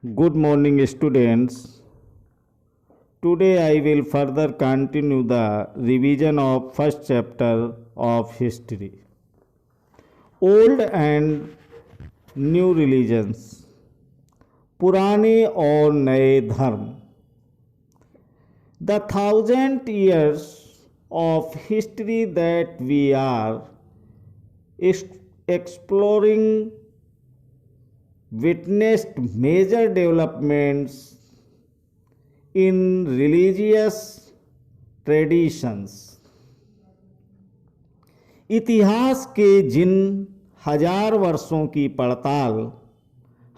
Good morning, students. Today I will further continue the revision of first chapter of history. Old and new religions, पुराने और नए धर्म. The 1,000 years of history that we are exploring witnessed major developments in religious traditions. इतिहास के जिन 1000 वर्षों की पड़ताल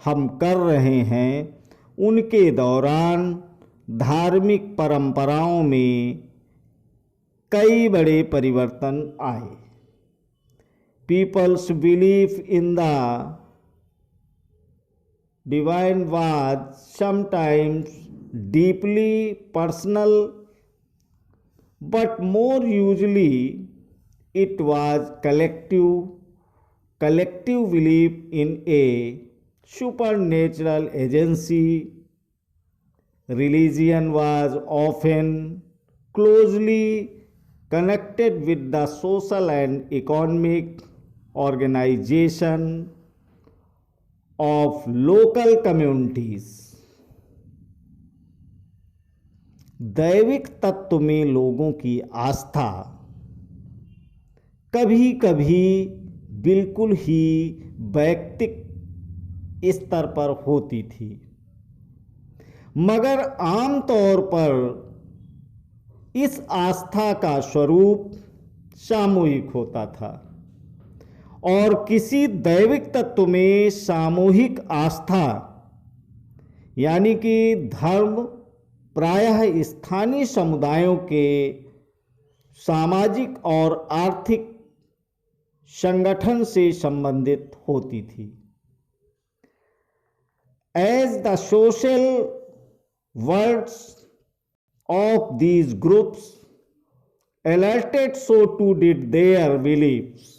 हम कर रहे हैं उनके दौरान धार्मिक परंपराओं में कई बड़े परिवर्तन आए. People's belief in the divine was sometimes deeply personal, but more usually it was collective belief in a supernatural agency. Religion was often closely connected with the social and economic organization of local communities. दैविक तत्व में लोगों की आस्था कभी कभी बिल्कुल ही वैयक्तिक स्तर पर होती थी, मगर आमतौर पर इस आस्था का स्वरूप सामूहिक होता था और किसी दैविक तत्व में सामूहिक आस्था यानी कि धर्म प्रायः स्थानीय समुदायों के सामाजिक और आर्थिक संगठन से संबंधित होती थी. As the social worlds of these groups alerted, so too did their beliefs.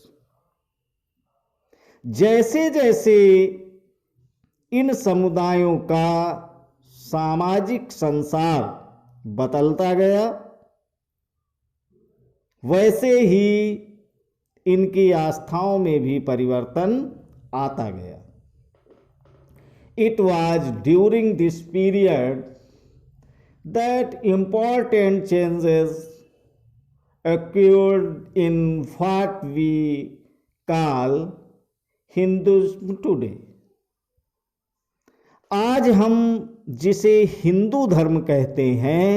जैसे जैसे इन समुदायों का सामाजिक संसार बदलता गया, वैसे ही इनकी आस्थाओं में भी परिवर्तन आता गया. It was during this period that important changes occurred in what we call Hinduism today. आज हम जिसे हिंदू धर्म कहते हैं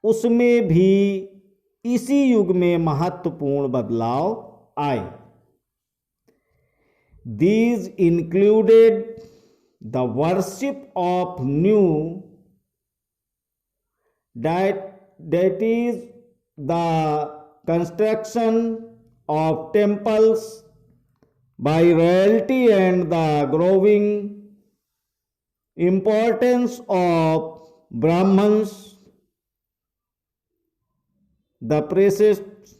उसमें भी इसी युग में महत्वपूर्ण बदलाव आए. These included the worship of new deities, the construction of temples by royalty, and the growing importance of Brahmins, the priests,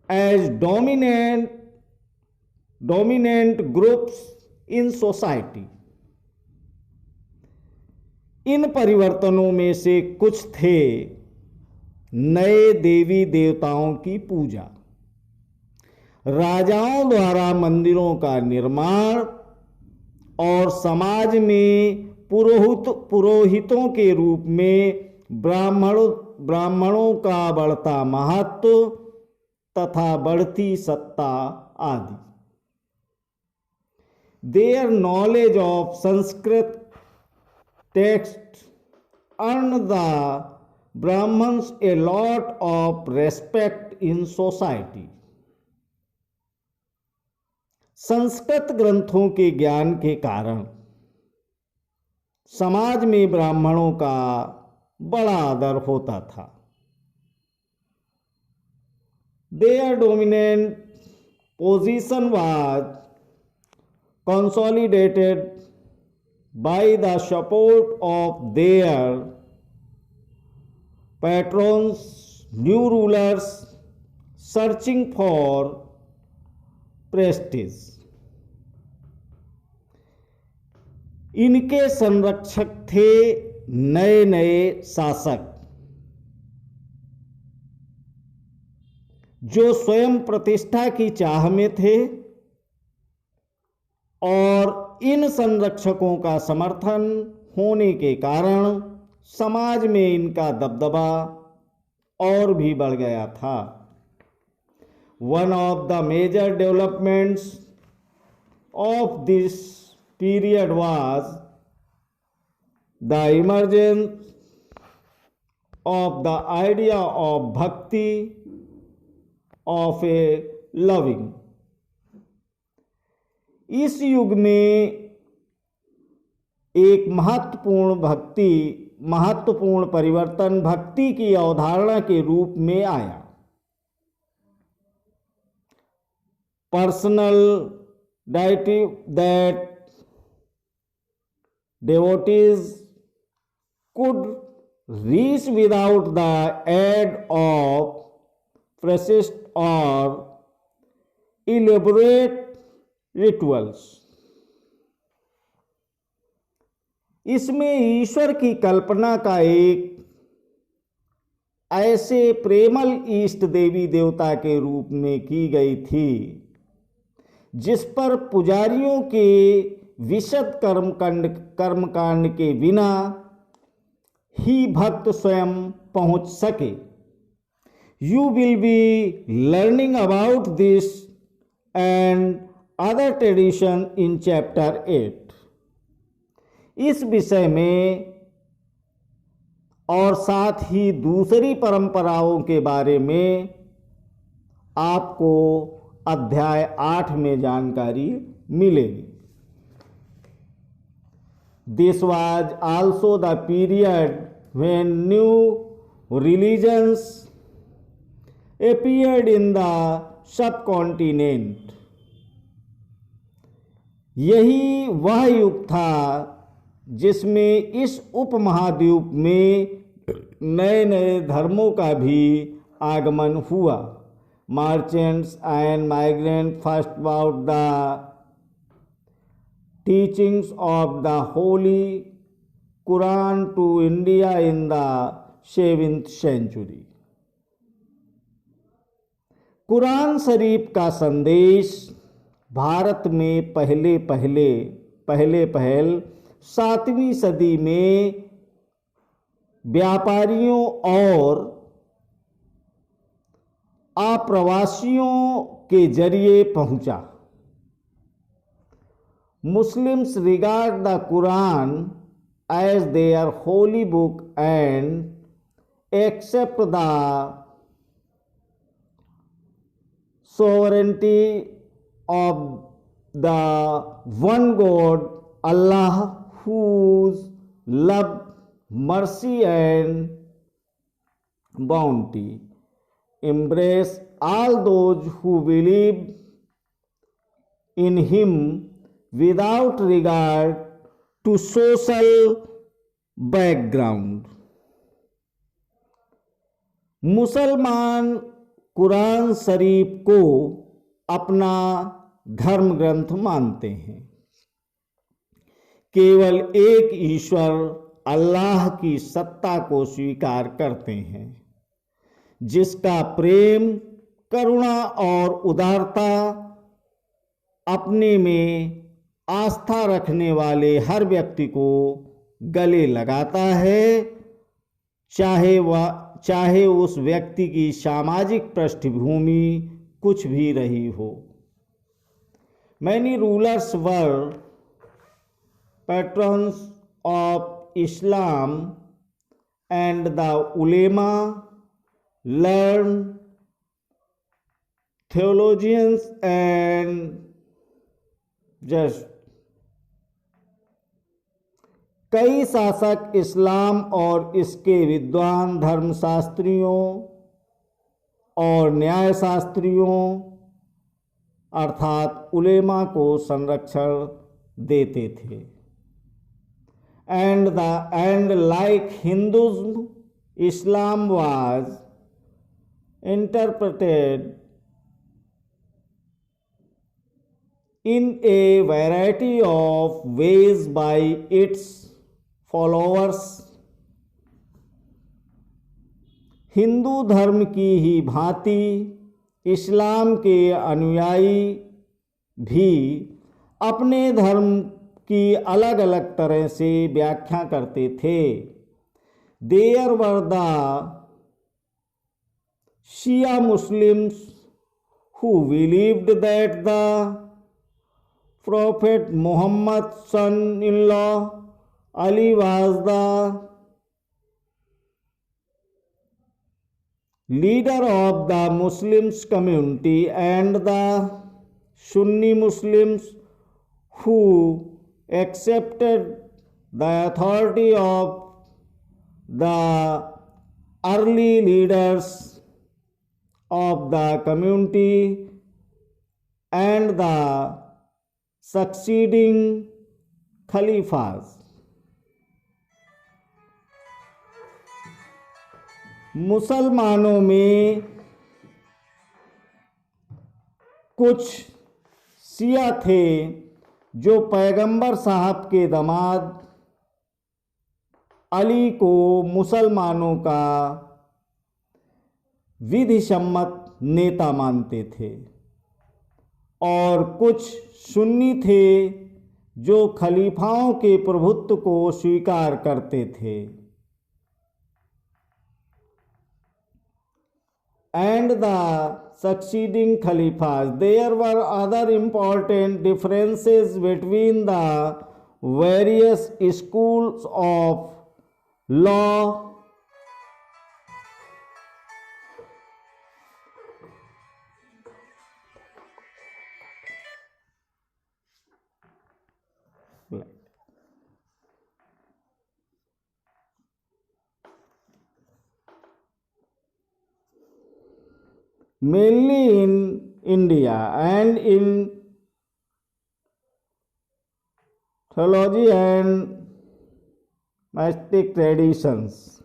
as dominant groups in society. इन परिवर्तनों में से कुछ थे नए देवी देवताओं की पूजा, राजाओं द्वारा मंदिरों का निर्माण और समाज में पुरोहितों के रूप में ब्राह्मणों का बढ़ता महत्व तथा बढ़ती सत्ता आदि. Their knowledge of Sanskrit text earned the Brahmins a lot of respect in society. Sanskrit ग्रंथों के ज्ञान के कारण समाज में ब्राह्मणों का बड़ा आदर होता था. Their dominant position was consolidated by the support of their patrons, new rulers searching for prestige. इनके संरक्षक थे नए नए शासक, जो स्वयं प्रतिष्ठा की चाह में थे और इन संरक्षकों का समर्थन होने के कारण समाज में इनका दबदबा और भी बढ़ गया था। One of the major developments of this period was the emergence of the idea of bhakti of a loving. इस युग में एक महत्वपूर्ण परिवर्तन भक्ति की अवधारणा के रूप में आया। Personal that devotees could reach without the aid of precious or elaborate rituals। इसमें ईश्वर की कल्पना का एक ऐसे प्रेमल इष्ट देवी देवता के रूप में की गई थी जिस पर पुजारियों के विशद कर्मकांड के बिना ही भक्त स्वयं पहुंच सके। You will be learning about this and other tradition in chapter 8। इस विषय में और साथ ही दूसरी परंपराओं के बारे में आपको अध्याय 8 में जानकारी मिलेगी। This was also the period when new religions appeared in the subcontinent। यही वह युग था जिसमें इस उपमहाद्वीप में नए नए धर्मों का भी आगमन हुआ। Merchants and migrants first brought the teachings of the Holy Quran to India in the 7th century। Quran शरीफ का संदेश भारत में पहले पहल 7वीं सदी में व्यापारियों और आप्रवासियों के जरिए पहुंचा। Muslims regard the Quran as their holy book and accept the sovereignty of the one God, Allah, whose love, mercy and bounty embrace all those who believe in Him without regard to social background। मुसलमान कुरान शरीफ को अपना धर्म ग्रंथ मानते हैं। केवल एक ईश्वर अल्लाह की सत्ता को स्वीकार करते हैं, जिसका प्रेम, करुणा और उदारता अपने में आस्था रखने वाले हर व्यक्ति को गले लगाता है, चाहे उस व्यक्ति की सामाजिक पृष्ठभूमि कुछ भी रही हो। Many rulers were patrons of Islam and the ulema, learned theologians and just कई शासक इस्लाम और इसके विद्वान धर्मशास्त्रियों और न्यायशास्त्रियों अर्थात उलेमा को संरक्षण देते थे। And like हिंदुज़्म, Islam was interpreted in a variety of ways by its followers. Hindu धर्म की ही भांति इस्लाम के अनुयायी भी अपने धर्म की अलग अलग तरह से व्याख्या करते थे. There were the Shia Muslims who believed that the Prophet Muhammad's son-in-law Ali was the leader of the Muslims community, and the Sunni Muslims who accepted the authority of the early leaders of the community and the succeeding khalifas. मुसलमानों में कुछ शिया थे जो पैगंबर साहब के दामाद अली को मुसलमानों का विधिसम्मत नेता मानते थे, और कुछ सुन्नी थे जो खलीफाओं के प्रभुत्व को स्वीकार करते थे. And the succeeding khalifas. There were other important differences between the various schools of law. Mainly in India and in theology and mystic traditions.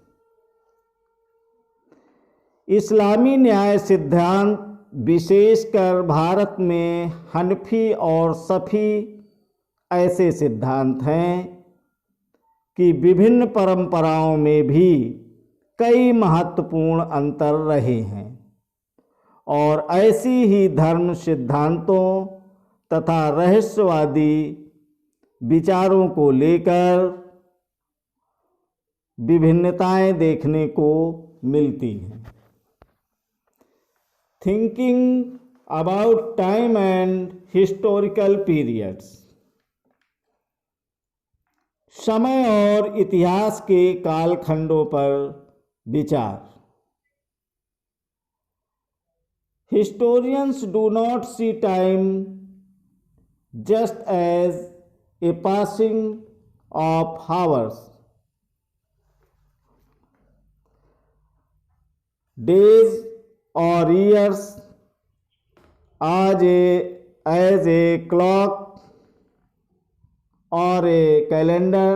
इस्लामी न्याय सिद्धांत विशेषकर भारत में हनफी और सफ़ी ऐसे सिद्धांत हैं कि विभिन्न परंपराओं में भी कई महत्वपूर्ण अंतर रहे हैं, और ऐसी ही धर्म सिद्धांतों तथा रहस्यवादी विचारों को लेकर विभिन्नताएं देखने को मिलती हैं. Thinking about time and historical periods. समय और इतिहास के कालखंडों पर विचार. Historians do not see time just as a passing of hours, days or years as a clock or a calendar.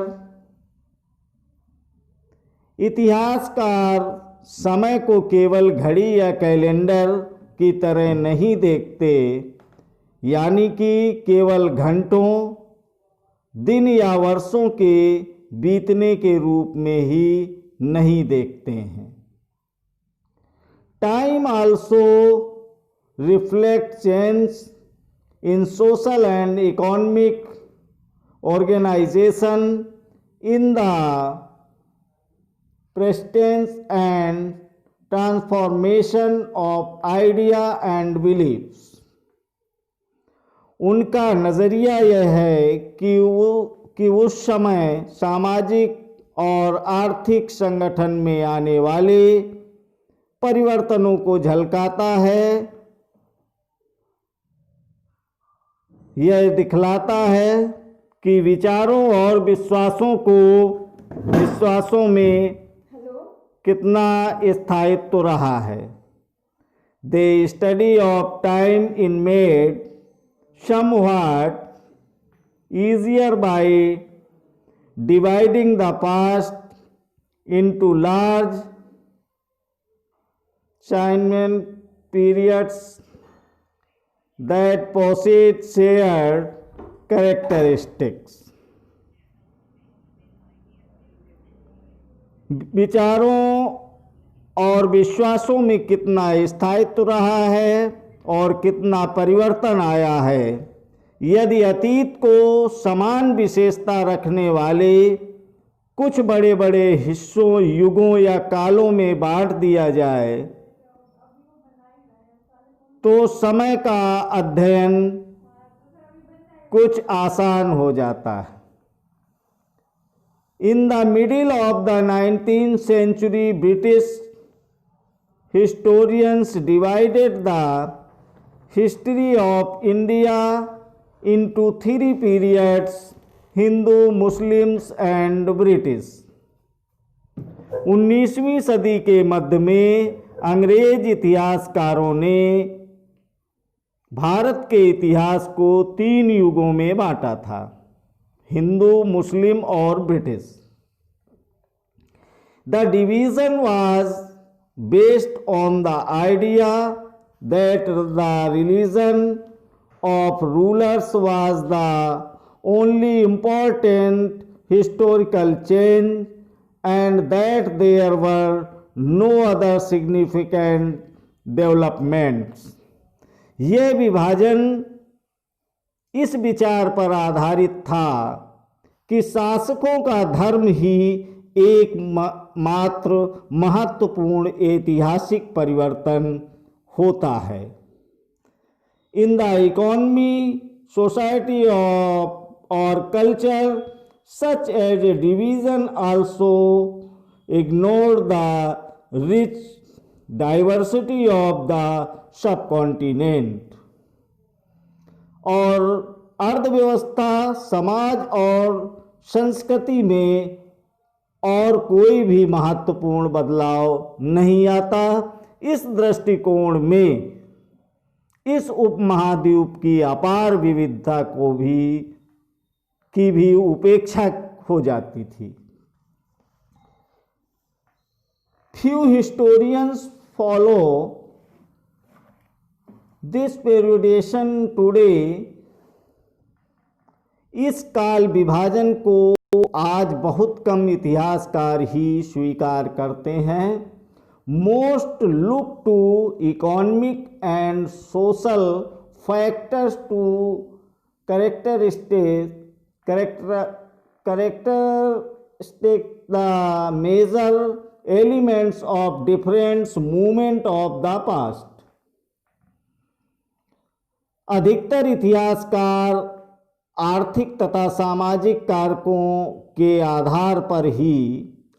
इतिहासकार समय को केवल घड़ी या कैलेंडर की तरह नहीं देखते, यानी कि केवल घंटों, दिन या वर्षों के बीतने के रूप में ही नहीं देखते हैं. Time also reflect change in social and economic organisation in the persistence and transformation of idea and believes. उनका नज़रिया यह है कि उस समय सामाजिक और आर्थिक संगठन में आने वाले परिवर्तनों को झलकाता है. यह दिखलाता है कि विचारों और विश्वासों में कितना स्थायित्व रहा है. The study of time is made somewhat easier by dividing the past into large assignment periods that possess shared characteristics. विचारों और विश्वासों में कितना स्थायित्व रहा है और कितना परिवर्तन आया है। यदि अतीत को समान विशेषता रखने वाले कुछ बड़े बड़े हिस्सों, युगों या कालों में बांट दिया जाए तो समय का अध्ययन कुछ आसान हो जाता है। In the middle of the 19th century, British historians divided the history of India into three periods: Hindu, Muslims and British. 19वीं सदी के मध्य में अंग्रेज इतिहासकारों ने भारत के इतिहास को 3 युगों में बांटा था: हिंदू, मुस्लिम और British. The division was based on the idea that the religion of rulers was the only important historical change and that there were no other significant developments. ये विभाजन इस विचार पर आधारित था कि शासकों का धर्म ही एक मात्र महत्वपूर्ण ऐतिहासिक परिवर्तन होता है। In the economy, society of और culture, such as a division also ignore the rich diversity of the subcontinent. और अर्थव्यवस्था, समाज और संस्कृति में और कोई भी महत्वपूर्ण बदलाव नहीं आता। इस दृष्टिकोण में इस उपमहाद्वीप की अपार विविधता की भी उपेक्षा हो जाती थी। Few historians follow this periodization today। इस काल विभाजन को आज बहुत कम इतिहासकार ही स्वीकार करते हैं। Most look to economic and social factors to characteristic the major elements of different movement of the past। अधिकतर इतिहासकार आर्थिक तथा सामाजिक कारकों के आधार पर ही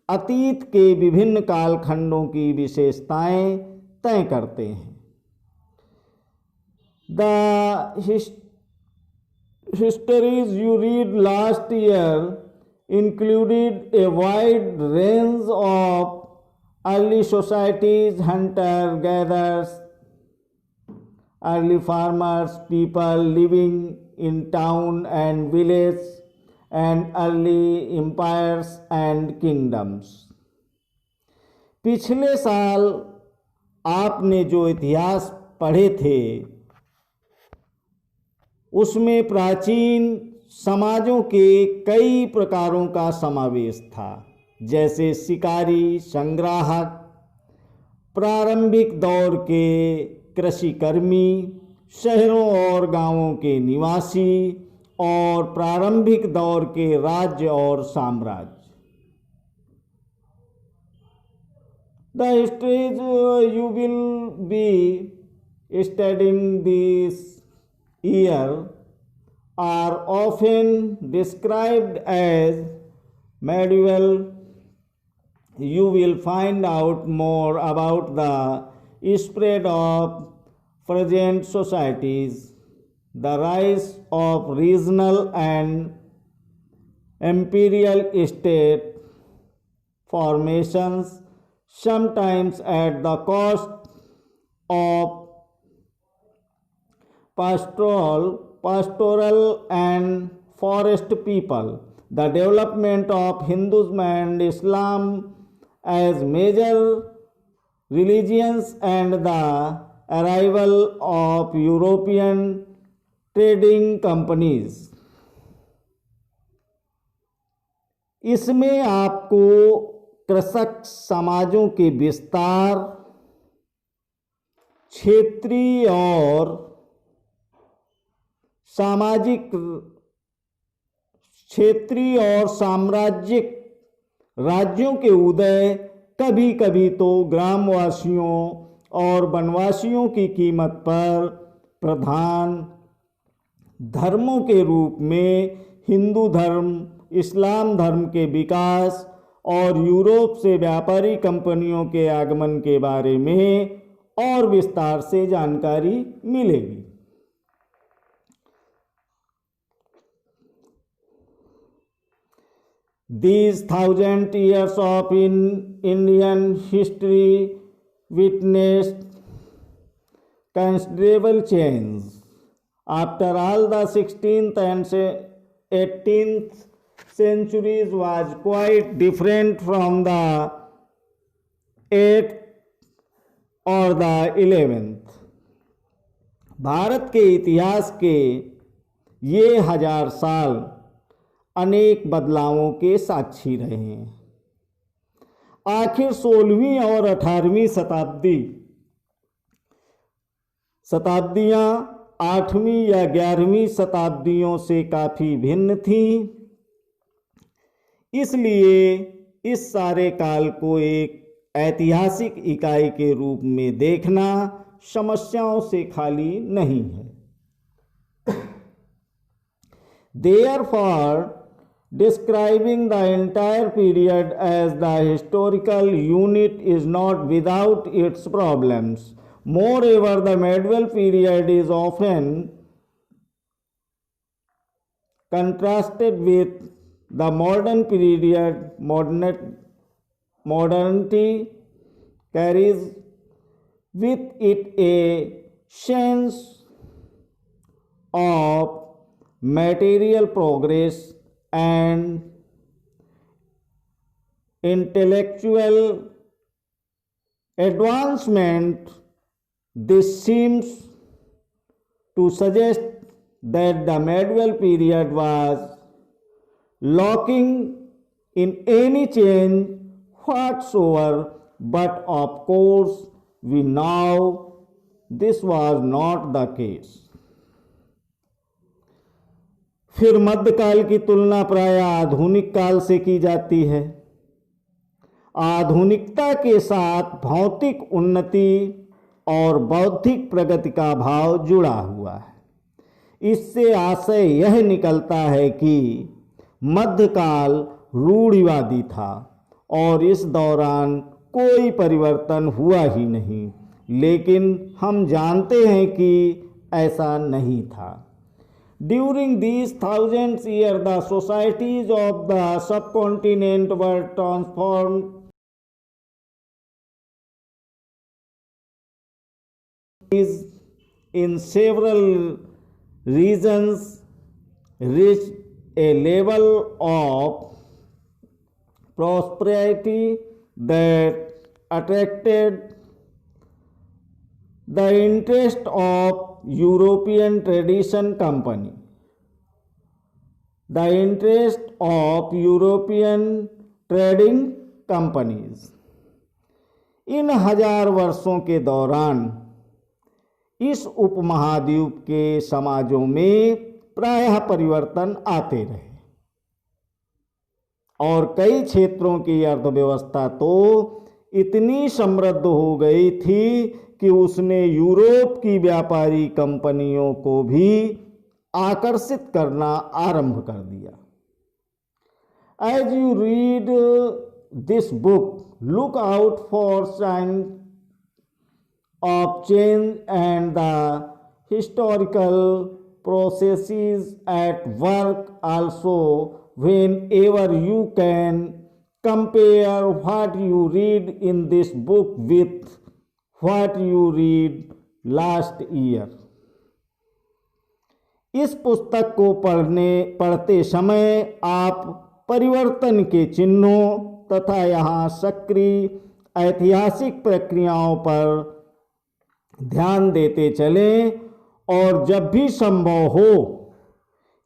अतीत के विभिन्न कालखंडों की विशेषताएं तय करते हैं। The histories you read last year included a wide range of early societies: hunter-gatherers, early farmers, people living in town and village, and early empires and kingdoms। पिछले साल आपने जो इतिहास पढ़े थे उसमें प्राचीन समाजों के कई प्रकारों का समावेश था, जैसे शिकारी, संग्राहक, प्रारंभिक दौर के कृषिकर्मी, शहरों और गांवों के निवासी और प्रारंभिक दौर के राज्य और साम्राज्य। The histories you will be studying this year are often described as medieval. You will find out more about the spread of present societies, the rise of regional and imperial state formations, sometimes at the cost of pastoral and forest people, the development of Hinduism and Islam as major religions, and the arrival of European trading companies. इसमें आपको कृषक समाजों के विस्तार, क्षेत्रीय और साम्राज्यिक राज्यों के उदय, कभी कभी तो ग्रामवासियों और वनवासियों की कीमत पर प्रधान धर्मों के रूप में हिंदू धर्म, इस्लाम धर्म के विकास और यूरोप से व्यापारी कंपनियों के आगमन के बारे में और विस्तार से जानकारी मिलेगी। These 1,000 years of Indian history witnessed considerable change. After all, the 16th and 18th centuries was quite different from the 8th और the 11th। भारत के इतिहास के ये 1000 साल अनेक बदलावों के साक्षी रहे हैं। आखिर 16वीं और 18वीं शताब्दियां 8वीं या 11वीं शताब्दियों से काफ़ी भिन्न थीं। इसलिए इस सारे काल को एक ऐतिहासिक इकाई के रूप में देखना समस्याओं से खाली नहीं है। Therefore, describing the entire period as the historical unit is not without its problems. Moreover, the medieval period is often contrasted with the modern period. Modernity carries with it a sense of material progress and intellectual advancement. This seems to suggest that the medieval period was lacking in any change whatsoever, but of course we know this was not the case. फिर मध्यकाल की तुलना प्रायः आधुनिक काल से की जाती है। आधुनिकता के साथ भौतिक उन्नति और बौद्धिक प्रगति का भाव जुड़ा हुआ है। इससे आशय यह निकलता है कि मध्यकाल रूढ़िवादी था और इस दौरान कोई परिवर्तन हुआ ही नहीं, लेकिन हम जानते हैं कि ऐसा नहीं था। During these thousands years, the societies of the subcontinent were transformed in several regions, reached a level of prosperity that attracted the interest of European tradition company. The interest of European trading companies. इन 1000 वर्षों के दौरान इस उपमहाद्वीप के समाजों में प्रायः परिवर्तन आते रहे और कई क्षेत्रों की अर्थव्यवस्था तो इतनी समृद्ध हो गई थी कि उसने यूरोप की व्यापारी कंपनियों को भी आकर्षित करना आरंभ कर दिया। As you read this book, look out for signs of change and the historical processes at work. Also, whenever you can, compare what you read in this book with what you read last year. इस पुस्तक को पढ़ते समय आप परिवर्तन के चिन्हों तथा यहाँ सक्रिय ऐतिहासिक प्रक्रियाओं पर ध्यान देते चलें और जब भी संभव हो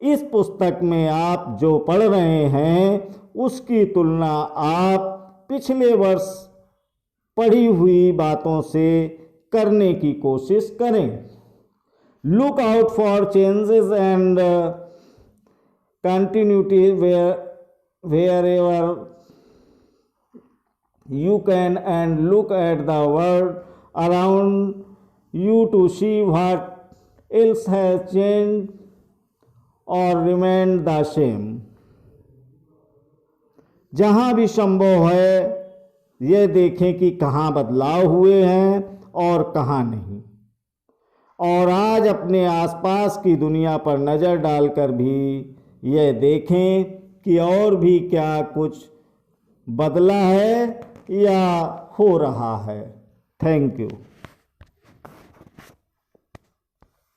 इस पुस्तक में आप जो पढ़ रहे हैं उसकी तुलना आप पिछले वर्ष पढ़ी हुई बातों से करने की कोशिश करें। Look out for changes and continuity wherever you can, and look at the world around you to see what else has changed or remained the same। जहाँ भी संभव है ये देखें कि कहाँ बदलाव हुए हैं और कहाँ नहीं, और आज अपने आसपास की दुनिया पर नज़र डालकर भी यह देखें कि और भी क्या कुछ बदला है या हो रहा है। Thank you.